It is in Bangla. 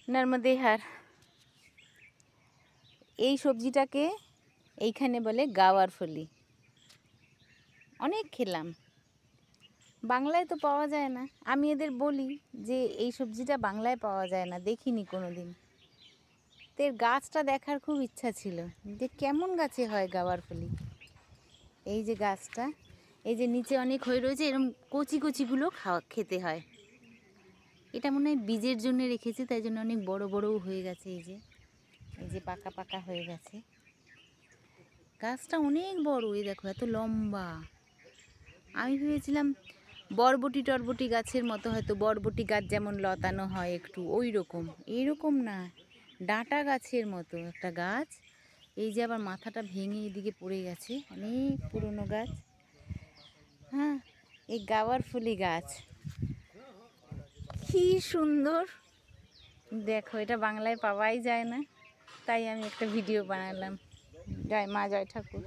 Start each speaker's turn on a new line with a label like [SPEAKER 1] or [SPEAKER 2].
[SPEAKER 1] নর্মদেহার এই সবজিটাকে এইখানে বলে গাওয়ার ফলি। অনেক খেলাম, বাংলায় তো পাওয়া যায় না। আমি এদের বলি যে এই সবজিটা বাংলায় পাওয়া যায় না, দেখিনি কোনো দিন। তো এর গাছটা দেখার খুব ইচ্ছা ছিল যে কেমন গাছে হয় গাওয়ার ফলি। এই যে গাছটা, এই যে নিচে অনেক হয়ে রয়েছে, এরকম কচি কচিগুলো খেতে হয়। এটা মনে হয় বীজের জন্য রেখেছে, তাই জন্য অনেক বড় বড়ও হয়ে গেছে। এই যে পাকা পাকা হয়ে গেছে। গাছটা অনেক বড়, এই দেখো এত লম্বা। আমি ভেবেছিলাম বরবটি টরবটি গাছের মতো, হয়তো বরবটি গাছ যেমন লতানো হয় একটু ওই রকম। এইরকম না, ডাঁটা গাছের মতো একটা গাছ। এই যে আবার মাথাটা ভেঙে এদিকে পড়ে গেছে, অনেক পুরনো গাছ। হ্যাঁ, এই গাওয়ার ফুলি গাছ কি সুন্দর দেখো। এটা বাংলায় পাওয়াই যায় না, তাই আমি একটা ভিডিও বানালাম। জয় মা, জয় ঠাকুর।